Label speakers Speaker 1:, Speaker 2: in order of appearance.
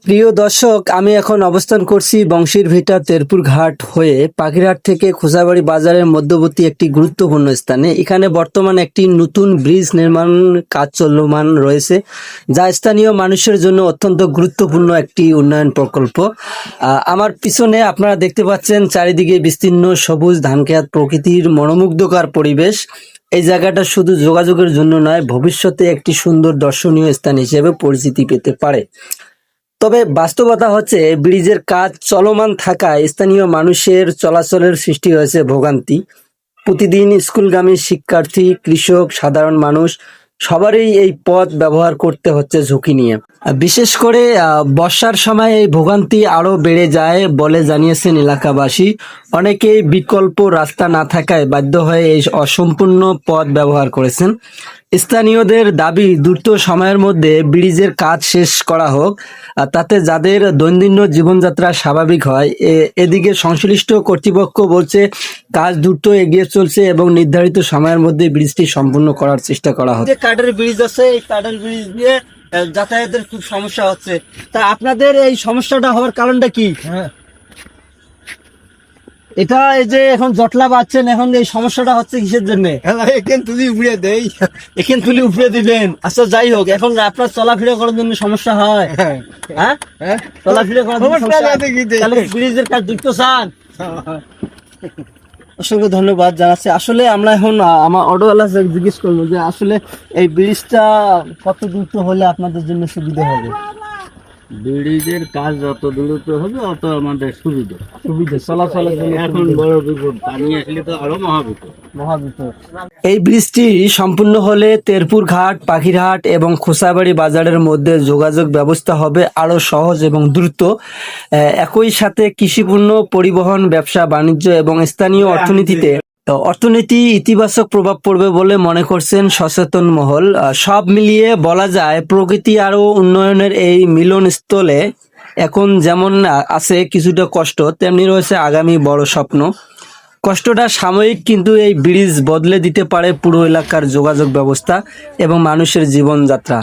Speaker 1: প্রিয় দর্শক, আমি এখন অবস্থান করছি বংশীর ভিটা তেরপুর ঘাট হয়ে পাখিরহাট থেকে খোসাবাড়ি বাজারের মধ্যবর্তী একটি গুরুত্বপূর্ণ স্থানে। এখানে বর্তমানে একটি নতুন ব্রিজ নির্মাণ কাজ চলমান রয়েছে, যা স্থানীয় মানুষের জন্য অত্যন্ত গুরুত্বপূর্ণ একটি উন্নয়ন প্রকল্প। আমার পিছনে আপনারা দেখতে পাচ্ছেন চারিদিকে বিস্তীর্ণ সবুজ ধানক্ষেত, প্রকৃতির মনোমুগ্ধকর পরিবেশ। এই জায়গাটা শুধু যোগাযোগের জন্য নয়, ভবিষ্যতে একটি সুন্দর দর্শনীয় স্থান হিসেবে পরিচিতি পেতে পারে। তবে বাস্তবতা হচ্ছে, ব্রিজের কাজ চলমান থাকায় স্থানীয় মানুষের চলাচলের সৃষ্টি হয়েছে ভোগান্তি। প্রতিদিন স্কুলগামী শিক্ষার্থী, কৃষক, সাধারণ মানুষ সবারই এই পথ ব্যবহার করতে হচ্ছে ঝুঁকি নিয়ে। বিশেষ করে বর্ষার সময় এই ভোগান্তি আরো বেড়ে যায় বলে জানিয়েছেন এলাকাবাসী। অনেকেই বিকল্প রাস্তা না থাকায় বাধ্য হয়ে এই অসম্পূর্ণ পথ ব্যবহার করেছেন। স্থানীয়দের দাবি, দ্রুত সময়ের মধ্যে ব্রিজের কাজ শেষ করা হোক, তাতে যাদের দৈনন্দিন জীবনযাত্রা স্বাভাবিক হয়। এদিকে সংশ্লিষ্ট কর্তৃপক্ষ বলছে কাজ দ্রুত এগিয়ে চলছে এবং নির্ধারিত সময়ের মধ্যে ব্রিজটি সম্পূর্ণ করার চেষ্টা করা হবে। কাঠের ব্রিজ আছে, এই কাঠের ব্রিজ দিয়ে যাতায়াতের খুব সমস্যা হচ্ছে। তা আপনাদের এই সমস্যাটা হওয়ার কারণটা কি? এটা এই যে এখন জটলা পাচ্ছেন, এখন এই সমস্যাটা হচ্ছে কিসের জন্য?
Speaker 2: এখান তুলি উড়ে দেই।
Speaker 1: এখান তুলে উপরে দিবেন। আচ্ছা, যাই হোক, এখন আপনার চলাফেরা করার জন্য সমস্যা হয়? হ্যাঁ, চলাফেরা করার জন্য সমস্যা। তাহলে ব্রিজের কাজ দ্রুত চান। অসংখ্য ধন্যবাদ জানাচ্ছি। আসলে আমরা এখন আমার অটোওয়ালা জিজ্ঞেস করবো যে আসলে এই ব্রিজটা কত দ্রুত হলে আপনাদের জন্য সুবিধা হবে?
Speaker 3: ব্রিজের কাজ যত দ্রুত হবে অত আমাদের সুবিধা
Speaker 1: চলাচলের জন্য।
Speaker 3: এখন বড় বিপদ, পানি আসলে তো আরো মহাবিপদ।
Speaker 1: এই ব্রিজটি সম্পূর্ণ হলে তেরপুর ঘাট, পাখিরহাট এবং খোসাবাড়ি বাজারের মধ্যে যোগাযোগ ব্যবস্থা হবে আরো সহজ এবং দ্রুত। একই সাথে কৃষিপণ্য পরিবহন, ব্যবসা বাণিজ্য এবং স্থানীয় অর্থনীতি ইতিবাচক প্রভাব পড়বে বলে মনে করছেন সচেতন মহল। সব মিলিয়ে বলা যায়, প্রকৃতি আরো উন্নয়নের এই মিলনস্থলে এখন যেমন আছে কিছুটা কষ্ট, তেমনি রয়েছে আগামী বড় স্বপ্ন। কষ্টটা সাময়িক, কিন্তু এই ব্রিজ বদলে দিতে পারে পুরো এলাকার যোগাযোগ ব্যবস্থা এবং মানুষের জীবনযাত্রা।